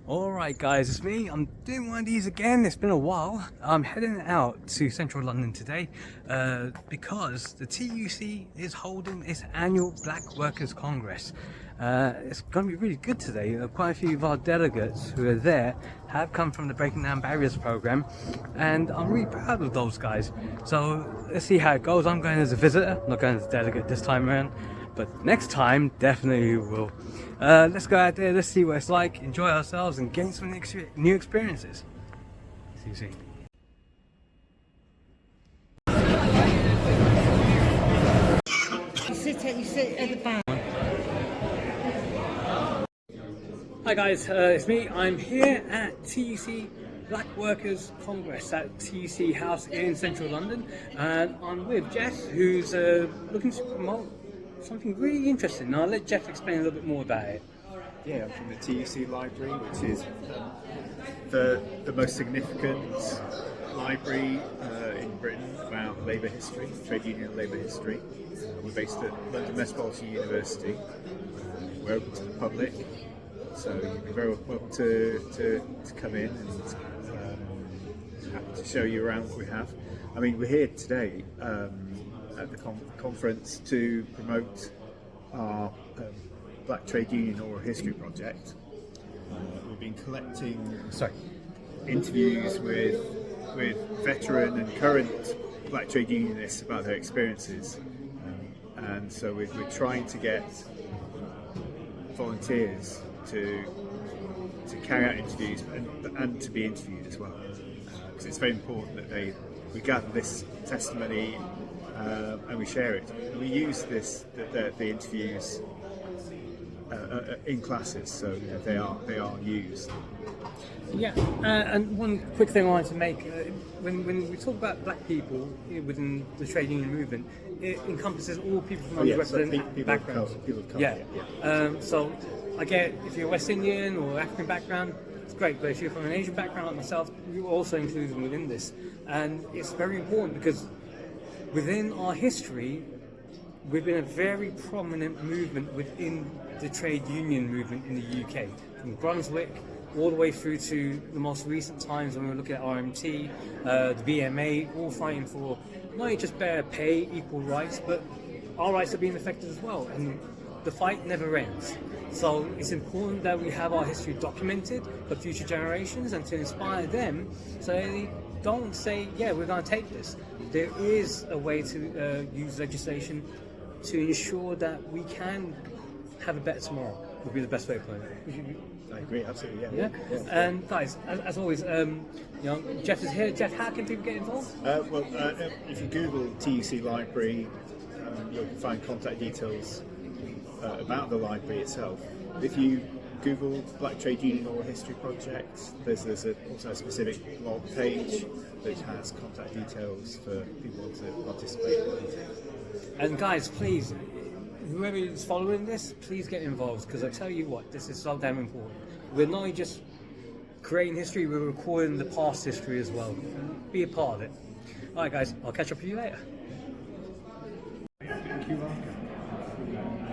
Alright guys, it's me. I'm doing one of these again. It's been a while. I'm heading out to central London today because the TUC is holding its annual Black Workers Congress. It's going to be really good today. Quite a few of our delegates who are there have come from the Breaking Down Barriers program, and I'm really proud of those guys. So let's see how it goes. I'm going as a visitor, not going as a delegate this time around. But next time, definitely will. Let's go out there, let's see what it's like, enjoy ourselves and gain some new experiences. See you soon. You sit at the back. Hi guys, it's me. I'm here at TUC Black Workers Congress at TUC House in central London, and I'm with Jeff, who's looking to promote something really interesting. Now I'll let Jeff explain a little bit more about it. Yeah, I'm from the TUC library, which is the most significant library in Britain about labour history, trade union labour history. We're based at London Metropolitan University. We're open to the public, so you'd be very welcome to come in and happy to show you around what we have. I mean, we're here today at the conference to promote our Black Trade Union Oral History project. We've been collecting interviews with veteran and current Black Trade Unionists about their experiences, and so we're trying to get volunteers to carry out interviews and to be interviewed as well, because it's very important that we gather this testimony and we share it. And we use the interviews in classes, so they are used. Yeah, and one quick thing I wanted to make, when we talk about black people within the trade union movement, it encompasses all people from underrepresented backgrounds. People of colour, yeah. So I get, if you're West Indian or African background, it's great, but if you're from an Asian background like myself, you're also included within this. And it's very important because within our history, we've been a very prominent movement within the trade union movement in the UK, from Brunswick all the way through to the most recent times when we look at RMT, the BMA, all fighting for not only just better pay, equal rights, but our rights are being affected as well, and the fight never ends. So it's important that we have our history documented for future generations and to inspire them, so they don't say, yeah, we're going to take this. There is a way to use legislation to ensure that we can have a better tomorrow, would be the best way of putting it. I agree, absolutely, Yeah. And guys, as always, Jeff is here. Jeff, how can people get involved? If you Google TUC Library, you'll find contact details about the library itself. If you Google Black Trade Union Oral History Project, there's also a specific blog page that has contact details for people to participate. And guys, please, whoever is following this, please get involved, because I tell you what, this is so damn important. We're not only just creating history, we're recording the past history as well. Be a part of it. Alright guys, I'll catch up with you later. Thank you, Mark.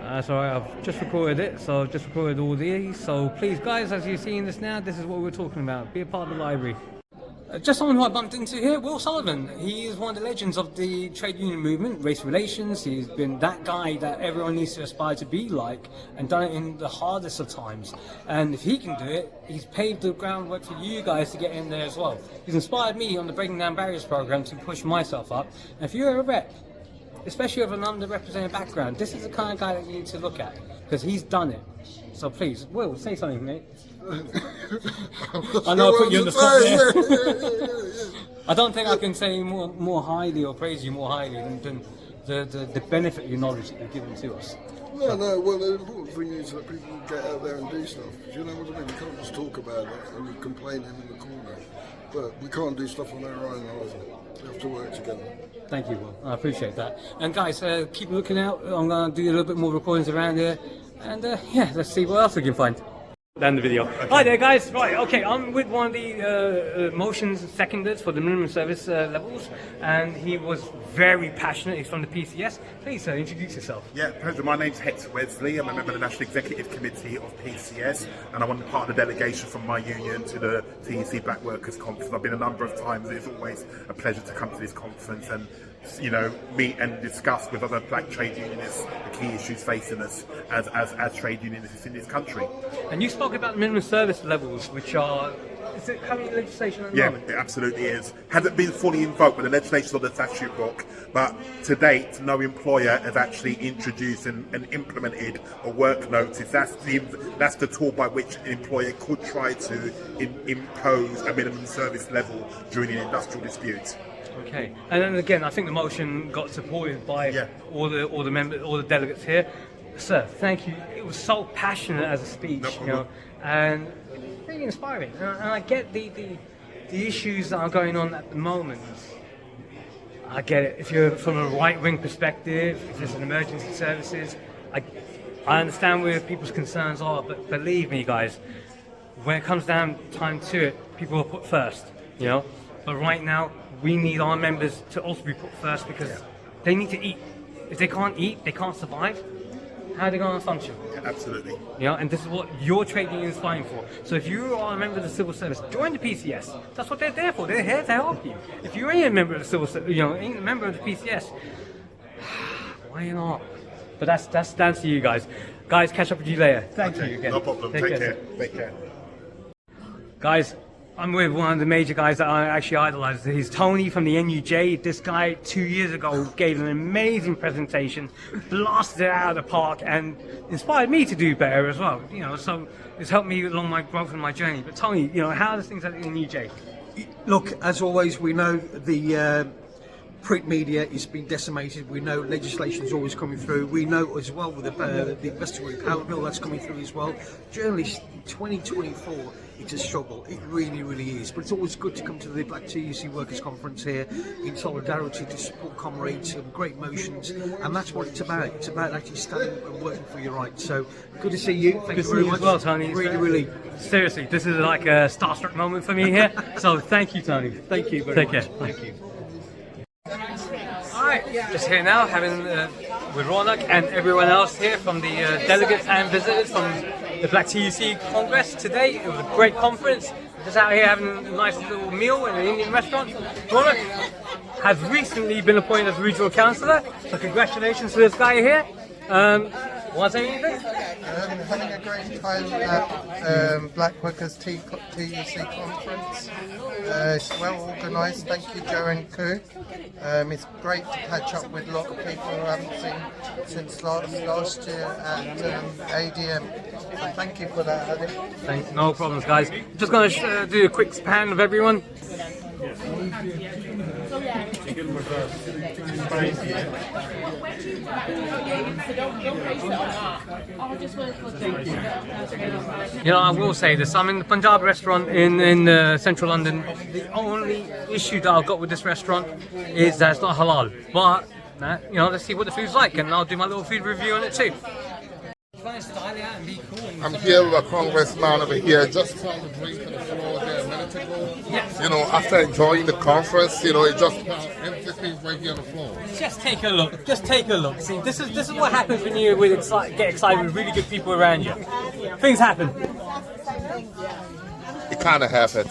That's alright, I've just recorded it, so I've just recorded all these. So please guys, as you're seeing this now, this is what we're talking about. Be a part of the library. Just someone who I bumped into here, Will Sullivan. He is one of the legends of the trade union movement, race relations. He's been that guy that everyone needs to aspire to be like, and done it in the hardest of times. And if he can do it, he's paved the groundwork for you guys to get in there as well. He's inspired me on the Breaking Down Barriers program to push myself up. And if you're a rep, especially of an underrepresented background, this is the kind of guy that you need to look at, because he's done it. So please, Will, say something, mate. I know I put you on the spot there. I don't think I can say more highly or praise you more highly than the benefit of your knowledge that you've given to us. No, well, the important thing is that people get out there and do stuff. Do you know what I mean? We can't just talk about it and be complaining in the corner. But we can't do stuff on our own either. We have to work together. Thank you, Will. I appreciate that. And guys, keep looking out. I'm going to do a little bit more recordings around here. And yeah, let's see what else we can find. than the video. Okay. Hi there, guys. Right, okay, I'm with one of the motions seconders for the minimum service levels, and he was very passionate. He's from the PCS. Please, sir, introduce yourself. Yeah, pleasure. My name's Hector Wesley. I'm a member of the National Executive Committee of PCS, and I'm part of the delegation from my union to the TUC Black Workers Conference. I've been a number of times. It's always a pleasure to come to this conference and, you know, meet and discuss with other black trade unionists the key issues facing us as trade unionists in this country. And you spoke about minimum service levels, which are, is it current legislation at the moment? Yeah, it absolutely is. Hasn't been fully invoked, but the legislation's on the statute book. But to date, no employer has actually introduced and implemented a work notice. That's the tool by which an employer could try to impose a minimum service level during an industrial dispute. Okay, and then again, I think the motion got supported by all the members, all the delegates here. Sir, thank you. It was so passionate as a speech, you know, and really inspiring. And I get the issues that are going on at the moment. I get it. If you're from a right-wing perspective, if there's an emergency services, I understand where people's concerns are. But believe me, guys, when it comes down time to it, people are put first, you know. But right now, we need our members to also be put first because they need to eat. If they can't eat, they can't survive. How are they going to function? Absolutely. You know, and this is what your trade union is fighting for. So if you are a member of the civil service, join the PCS. That's what they're there for. They're here to help you. If you ain't a member of the civil service, you know, ain't a member of the PCS, why not? But that's down to you guys. Guys, catch up with you later. Thank you again. No problem. Take care. Take care. Guys, I'm with one of the major guys that I actually idolize. He's Tony from the NUJ. This guy 2 years ago gave an amazing presentation, blasted it out of the park, and inspired me to do better as well. You know, so it's helped me along my growth and my journey. But Tony, you know, how are the things at the NUJ? Look, as always, we know the print media is being decimated. We know legislation is always coming through. We know as well with the investor power bill that's coming through as well. Journalists, 2024, it's a struggle. It really, really is. But it's always good to come to the Black TUC Workers Conference here in solidarity to support comrades and great motions. And that's what it's about. It's about actually standing and working for your rights. So good to see you. Thank you very much. As well, Tony. Really, really. Seriously, this is like a starstruck moment for me here. So thank you, Tony. Thank you very much. Take care. Thank you. Alright, just here now having with Ronak and everyone else here from the delegates and visitors from the Black TUC Congress today. It was a great conference. Just out here having a nice little meal in an Indian restaurant. Ronak has recently been appointed as regional councillor, so congratulations to this guy here. Want to say anything? Having a great time at Black Workers TUC Conference. It's well organised, thank you Joe and Koo. It's great to catch up with a lot of people who I haven't seen since last year at ADM. So thank you for that, Adam. No problems, guys. Just going to do a quick span of everyone. You know, I will say this. I'm in the Punjab restaurant in central London. The only issue that I've got with this restaurant is that it's not halal. But, you know, let's see what the food's like, and I'll do my little food review on it too. I'm here with a congressman over here, just found a drink on the floor there a minute ago. You know, after enjoying the conference, you know, it just everything's right here on the floor. Just take a look. Just take a look. See, this is what happens when you get excited with really good people around you. Things happen. It kind of happened.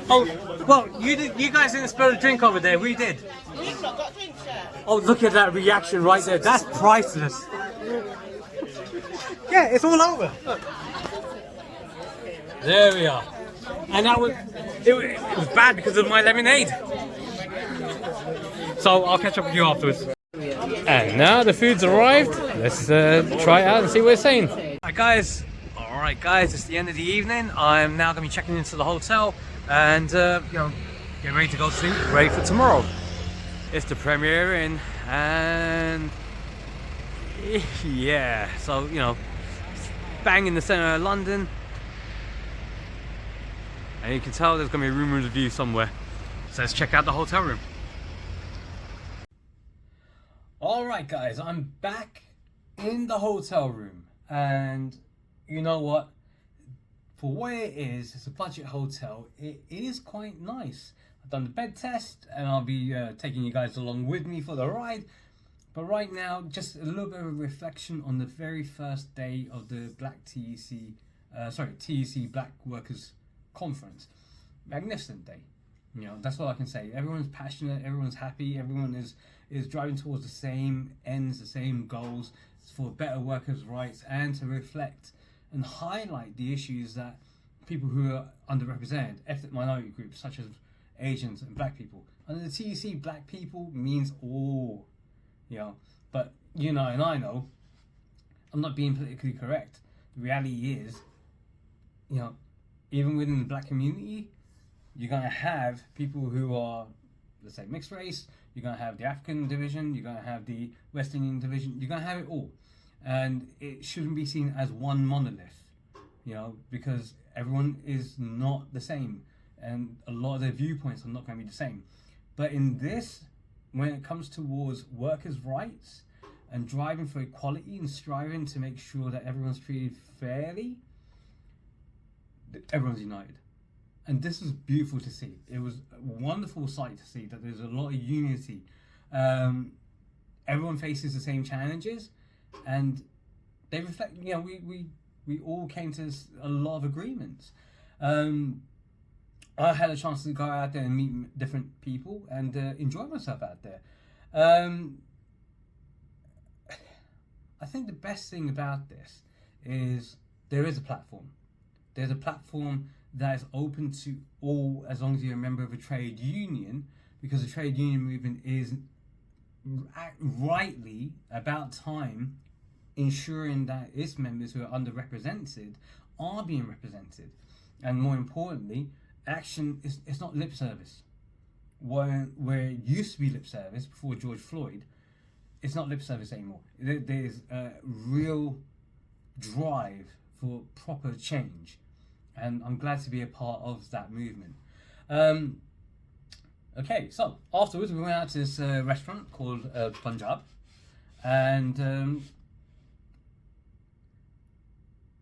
Oh, well, you guys didn't spill a drink over there. We did. We've not got drinks yet. Oh, look at that reaction right there. That's priceless. Yeah, it's all over. Look. There we are. And that was it was bad because of my lemonade. So I'll catch up with you afterwards. And now the food's arrived. Let's try it out and see what it's saying. Alright guys, it's the end of the evening. I'm now going to be checking into the hotel and you know, getting ready to go to sleep, ready for tomorrow. It's the premiere in, and yeah, so you know, bang in the centre of London, and you can tell there's going to be a room review somewhere. So let's check out the hotel room. Alright guys, I'm back in the hotel room, and you know what? For what it is, it's a budget hotel. It is quite nice. I've done the bed test, and I'll be taking you guys along with me for the ride. But right now, just a little bit of a reflection on the very first day of the TUC Black Workers Conference. Magnificent day. You know, that's all I can say. Everyone's passionate, everyone's happy, everyone is driving towards the same ends, the same goals for better workers' rights, and to reflect and highlight the issues that people who are underrepresented, ethnic minority groups such as Asians and black people. And the TUC black people means all. You know, but you know, and I know, I'm not being politically correct. The reality is, you know, even within the black community, you're gonna have people who are, let's say, mixed race. You're gonna have the African division. You're gonna have the West Indian division. You're gonna have it all, and it shouldn't be seen as one monolith. You know, because everyone is not the same, and a lot of their viewpoints are not going to be the same. But in this, when it comes towards workers' rights and driving for equality and striving to make sure that everyone's treated fairly, everyone's united. And this is beautiful to see. It was a wonderful sight to see that there's a lot of unity. Everyone faces the same challenges, and they reflect, you know, we all came to a lot of agreements. I had a chance to go out there and meet different people and enjoy myself out there. I think the best thing about this is there is a platform. There's a platform that is open to all as long as you're a member of a trade union, because the trade union movement is rightly about time ensuring that its members who are underrepresented are being represented. And more importantly, action is, it's not lip service. Where it used to be lip service before George Floyd, it's not lip service anymore. There's a real drive for proper change, and I'm glad to be a part of that movement. Okay, so afterwards we went out to this restaurant called Punjab, and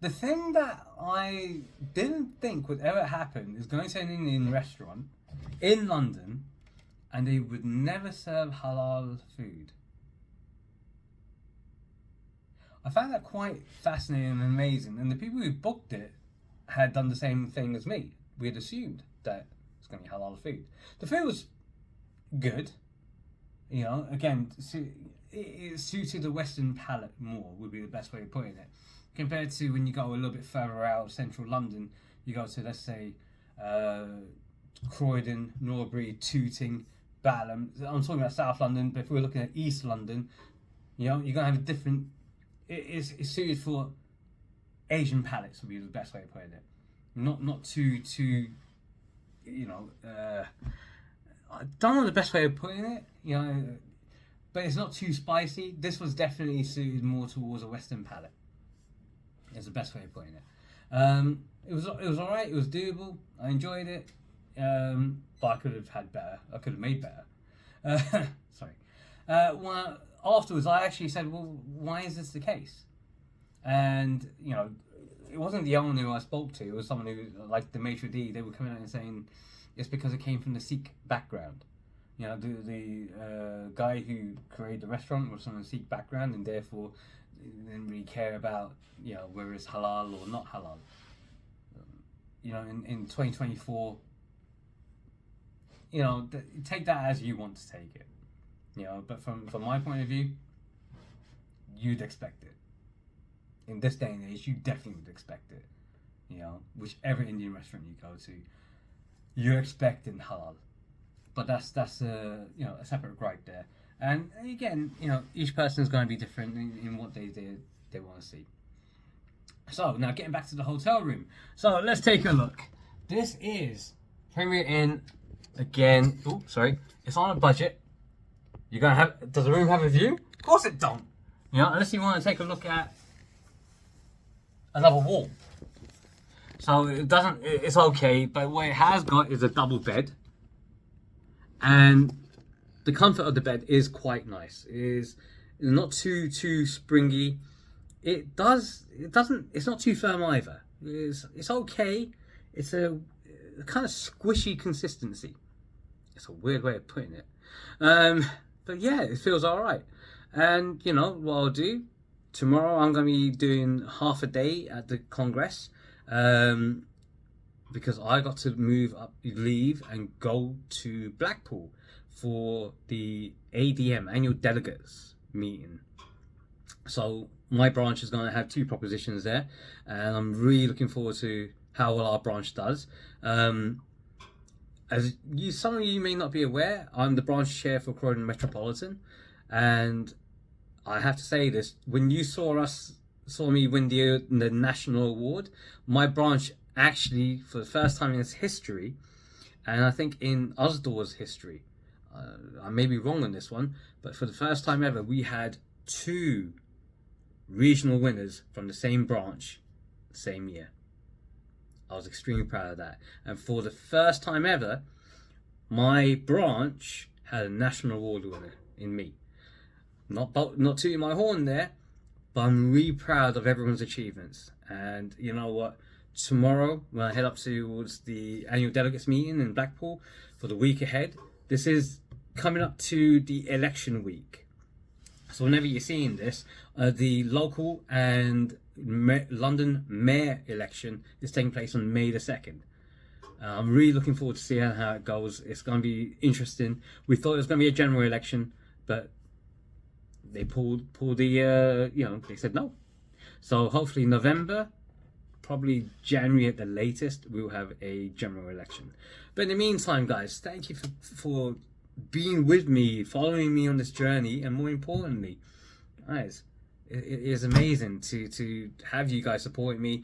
the thing that I didn't think would ever happen is going to an Indian restaurant in London and they would never serve halal food. I found that quite fascinating and amazing, and the people who booked it had done the same thing as me. We had assumed that it's going to be halal food. The food was good, you know, again, it suited the Western palate more, would be the best way of putting it. Compared to when you go a little bit further out of central London, you go to, let's say, Croydon, Norbury, Tooting, Balham. I'm talking about South London, but if we're looking at East London, you know, you're going to have a different... It's suited for Asian palates, would be the best way of putting it. Not too you know... I don't know the best way of putting it, you know, but it's not too spicy. This was definitely suited more towards a Western palate. Is the best way of putting it. It was alright. It was doable. I enjoyed it, but I could have had better. I could have made better. Sorry. Well, afterwards, I actually said, "Well, why is this the case?" And you know, it wasn't the owner who I spoke to. It was someone who, like the maitre d', they were coming out and saying it's because it came from the Sikh background. You know, the guy who created the restaurant was from a Sikh background, and therefore didn't really care about, you know, whether it's halal or not halal. You know, in 2024, you know, take that as you want to take it. You know, but from my point of view, you'd expect it. In this day and age, you definitely would expect it. You know, whichever Indian restaurant you go to, you're expecting halal. But that's you know, a separate gripe there. And again, you know, each person is going to be different in what they want to see. So now getting back to the hotel room. So let's take a look. This is Premier Inn again. Oh, sorry. It's on a budget. You're gonna have. Does the room have a view? Of course it don't. You know, unless you want to take a look at another wall. So it doesn't. It's okay, but what it has got is a double bed, and the comfort of the bed is quite nice. It's not too springy. It's not too firm either. It's okay. It's a kind of squishy consistency. It's a weird way of putting it. But yeah, it feels all right. And you know what I'll do tomorrow? I'm going to be doing half a day at the Congress, because I got to leave and go to Blackpool for the ADM, annual delegates meeting. So my branch is going to have 2 propositions there, and I'm really looking forward to how well our branch does. As some of you may not be aware, I'm the branch chair for Croydon Metropolitan, and I have to say this: when you saw me win the national award, my branch actually, for the first time in its history, and I think in Usdor's history, I may be wrong on this one, but for the first time ever, we had 2 regional winners from the same branch, same year. I was extremely proud of that, and for the first time ever, my branch had a national award winner in me. Not tooting my horn there, but I'm really proud of everyone's achievements. And you know what? Tomorrow, when I head up towards the annual delegates meeting in Blackpool for the week ahead, this is coming up to the election week. So whenever you're seeing this, the local and London mayor election is taking place on May the 2nd. I'm really looking forward to seeing how it goes. It's going to be interesting. We thought it was going to be a general election, but they pulled the they said no. So hopefully November, probably January at the latest, we'll have a general election. But in the meantime, guys, thank you for being with me, following me on this journey, and more importantly, guys, it is amazing to have you guys supporting me.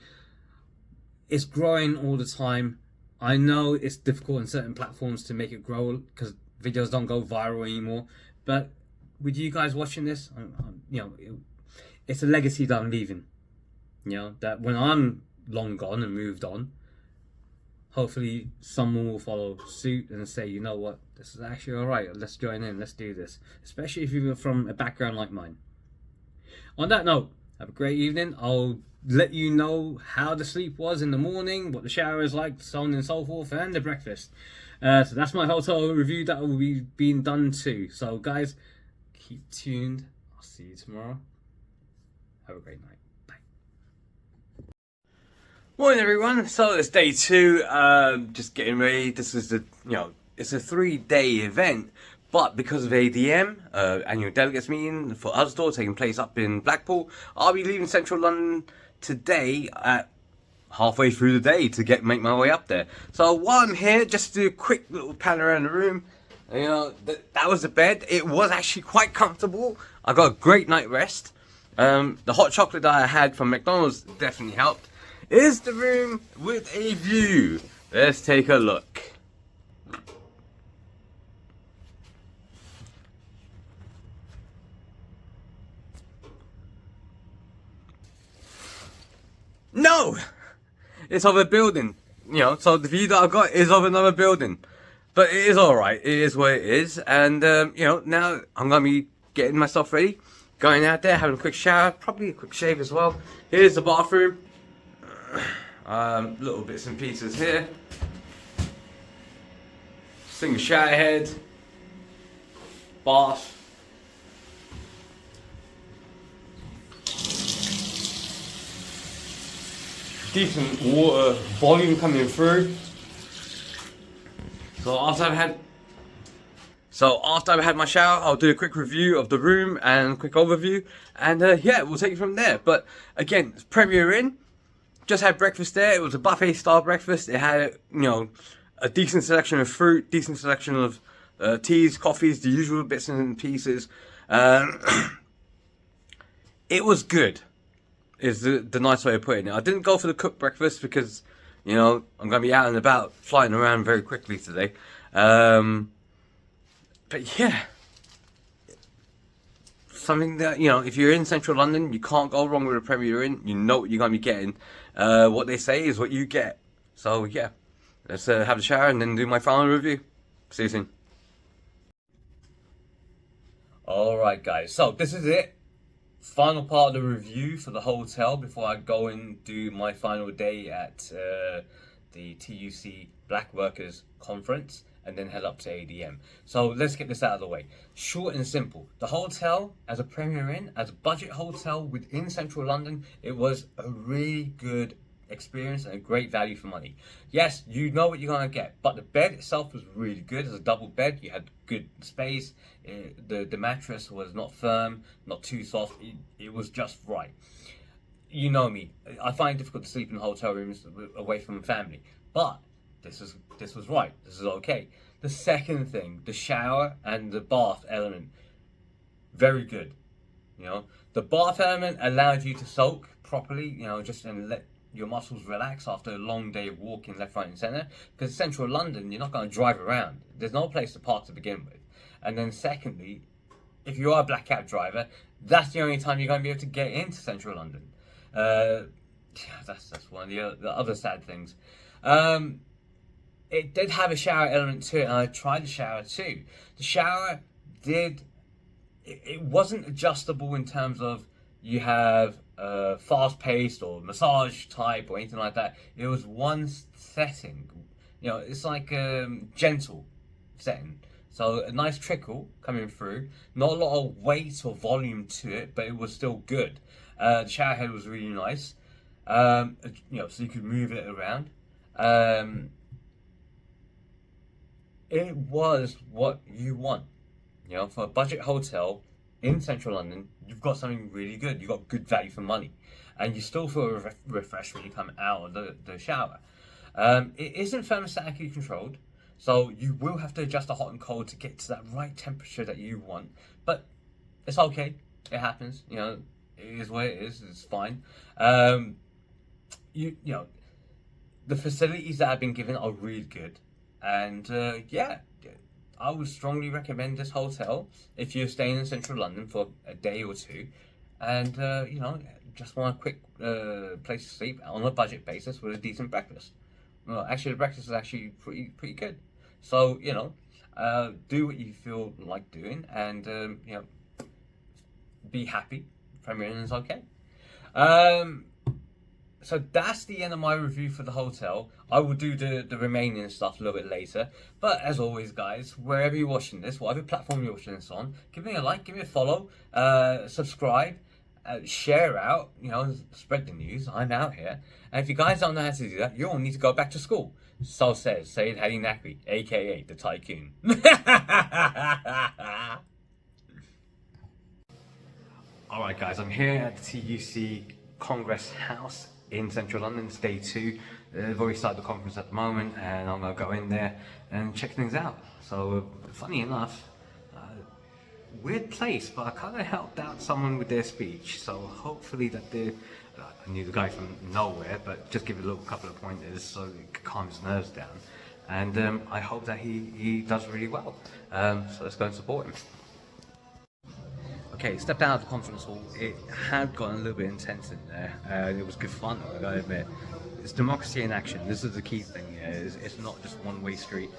It's growing all the time. I know it's difficult on certain platforms to make it grow because videos don't go viral anymore, but with you guys watching this, it's a legacy that I'm leaving. That when I'm long gone and moved on, hopefully someone will follow suit and say, you know what, this is actually all right. Let's join in. Let's do this. Especially if you're from a background like mine. On that note, have a great evening. I'll let you know how the sleep was in the morning, what the shower is like, so on and so forth, and the breakfast. So that's my hotel review that will be being done too. So guys, keep tuned. I'll see you tomorrow. Have a great night. Bye. Morning everyone. So it's day 2. Just getting ready. This is it's a 3-day event, but because of ADM, annual delegates meeting for Usdor taking place up in Blackpool, I'll be leaving central London today at halfway through the day to make my way up there. So while I'm here, just to do a quick little pan around the room. That was the bed. It was actually quite comfortable. I got a great night rest. The hot chocolate that I had from McDonald's definitely helped. Here's the room with a view. Let's take a look. No! It's of a building. So the view that I've got is of another building. But it is alright. It is what it is. And, now I'm going to be getting myself ready. Going out there, having a quick shower. Probably a quick shave as well. Here's the bathroom. Little bits and pieces here. Single shower head. Bath. Decent water volume coming through. So after I've had my shower, I'll do a quick review of the room and a quick overview, and we'll take it from there. But again, Premier Inn, just had breakfast there. It was a buffet style breakfast. It had a decent selection of fruit, decent selection of teas, coffees, the usual bits and pieces. It was good, is the nice way of putting it. I didn't go for the cooked breakfast because I'm going to be out and about, flying around very quickly today. But yeah, something that, if you're in central London, you can't go wrong with a Premier Inn. You know what you're going to be getting. What they say is what you get. So yeah, let's have a shower and then do my final review. See you soon. Alright guys, so this is it. final part of the review for the hotel before I go and do my final day at the TUC Black Workers Conference and then head up to ADM. So let's get this out of the way. Short and simple. The hotel, as a Premier Inn, as a budget hotel within central London, it was a really good experience and a great value for money. Yes, you know what you're gonna get, but the bed itself was really good. As a double bed, you had good space. The mattress was not firm, not too soft. It was just right. You know me, I find it difficult to sleep in hotel rooms away from family, but this was right. This is okay. The second thing, the shower and the bath element, very good. You know, the bath element allowed you to soak properly. You know, just and let your muscles relax after a long day of walking left, right, and centre. Because central London, you're not going to drive around. There's no place to park to begin with. And then secondly, if you are a black cab driver, that's the only time you're going to be able to get into central London. That's one of the other sad things. It did have a shower element to it, and I tried the shower too. The shower it wasn't adjustable in terms of you have fast-paced or massage type or anything like that. It was one setting. You know, it's like gentle setting. So a nice trickle coming through. Not a lot of weight or volume to it, but it was still good. The shower head was really nice. You know, so you could move it around. It was what you want. You know, for a budget hotel in central London, you've got something really good. You've got good value for money, and you still feel refreshed when you come out of the shower. It isn't thermostatically controlled, so you will have to adjust the hot and cold to get to that right temperature that you want. But it's okay. It happens. You know, it is what it is. It's fine. You know, the facilities that have been given are really good, and yeah. I would strongly recommend this hotel if you're staying in central London for a day or two, and you know, just want a quick place to sleep on a budget basis with a decent breakfast. Well, actually, the breakfast is actually pretty good. So you know, do what you feel like doing, and you know, be happy. Premier Inn is okay. So that's the end of my review for the hotel. I will do the remaining stuff a little bit later. But as always, guys, wherever you're watching this, whatever platform you're watching this on, give me a like, give me a follow, subscribe, share out, you know, spread the news. I'm out here. And if you guys don't know how to do that, you all need to go back to school. So says Sayed Hadi Naqvi, aka the Tycoon. Alright guys, I'm here at the TUC Congress House in central London. It's day 2. They've already started the conference at the moment, and I'm going to go in there and check things out. So funny enough, weird place, but I kind of helped out someone with their speech, so hopefully that I knew the guy from nowhere, but just give it a little couple of pointers so it could calm his nerves down, and I hope that he does really well. So let's go and support him. Okay, stepped out of the conference hall. It had gotten a little bit intense in there. It was good fun, I gotta admit. It's democracy in action. This is the key thing. It's not just one-way street.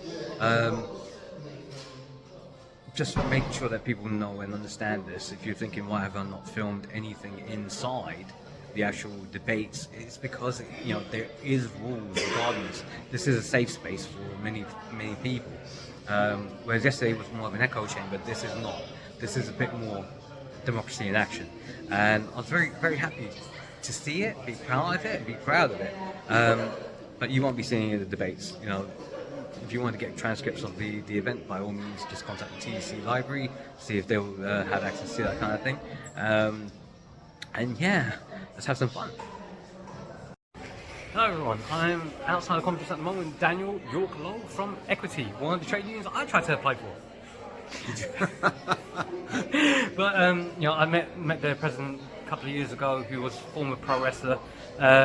Just making sure that people know and understand this. If you're thinking, why have I not filmed anything inside the actual debates? It's because, you know, there is rules regardless. This is a safe space for many people. Whereas yesterday was more of an echo chamber. This is not. This is a bit more democracy in action, and I was very happy to see it, be proud of it, but you won't be seeing the debates. You know, if you want to get transcripts of the event, by all means just contact the TUC library, see if they'll have access to that kind of thing, and yeah, let's have some fun. Hello everyone, I'm outside the conference at the moment with Daniel York Low from Equity, one of the trade unions I tried to apply for. But you know, I met their president a couple of years ago, who was a former pro wrestler,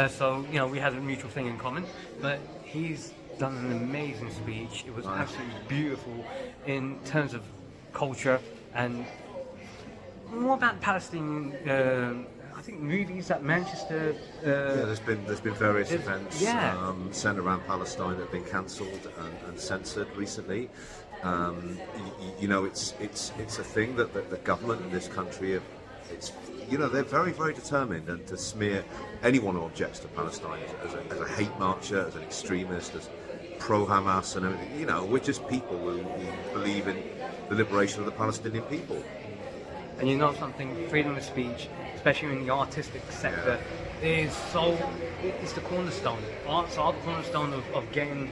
so you know, we had a mutual thing in common. But he's done an amazing speech. It was absolutely beautiful in terms of culture and more about Palestinian. I think movies at Manchester. Yeah, there's been various events centered around Palestine that have been cancelled and censored recently. You know, it's a thing that the government in this country, it's you know, they're very, very determined and to smear anyone who objects to Palestine as a hate marcher, as an extremist, as pro-Hamas and everything. You know, we're just people who believe in the liberation of the Palestinian people. And you know something, freedom of speech, especially in the artistic sector, it's the cornerstone. Arts are the cornerstone of getting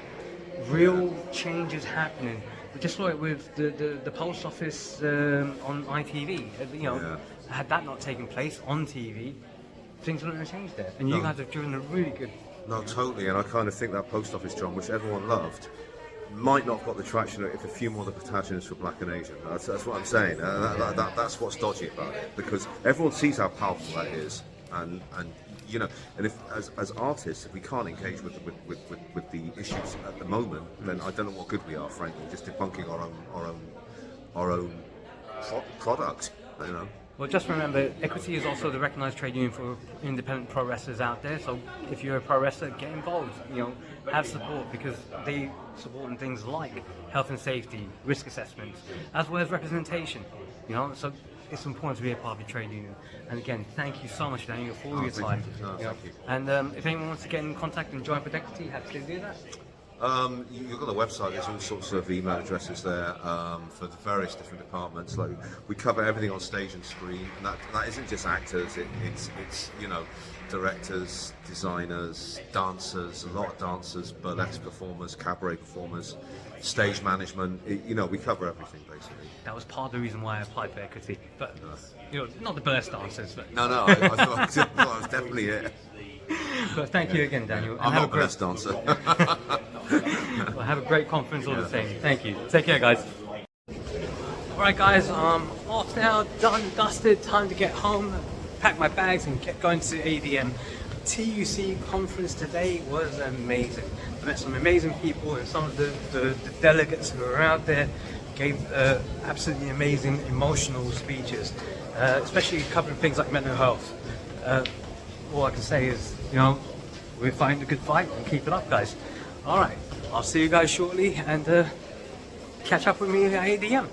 real changes happening. We just saw it with the post office on ITV. You know, had that not taken place on TV, things wouldn't have changed there. And you guys have driven a really good. No, totally, and I kind of think that post office, John, which everyone loved, might not have got the traction if a few more of the Plantagenets were black and Asian. That's what I'm saying. That's what's dodgy about it, because everyone sees how powerful that is, and you know, and if as artists, if we can't engage with the issues at the moment, then I don't know what good we are, frankly, just debunking our own product, you know. Well, just remember, Equity is also the recognised trade union for independent pro wrestlers out there. So if you're a pro wrestler, get involved. You know, have support, because they support in things like health and safety, risk assessments, as well as representation. You know, so it's important to be a part of the trade union. And again, thank you so much, Daniel, for all your time. Thank you. And if anyone wants to get in contact and join with Equity, how do they do that? You've got the website. There's all sorts of email addresses there for the various different departments. Like, we cover everything on stage and screen, and that isn't just actors. It's you know, directors, designers, dancers, a lot of dancers, burlesque performers, cabaret performers, stage management. You know, we cover everything basically. That was part of the reason why I applied for Equity, but you know, not the burlesque dancers. But No, I thought it was definitely it. But thank you again, Daniel. I'm not a burlesque dancer. Well, have a great conference all the same. Thank you. Take care, guys. Alright guys, I'm off now, done, dusted, time to get home, pack my bags and get going to ADM. TUC conference today was amazing. I met some amazing people, and some of the delegates who were out there gave absolutely amazing emotional speeches, especially covering things like mental health. All I can say is, you know, we're fighting a good fight and keep it up, guys. Alright, I'll see you guys shortly, and catch up with me at ADM.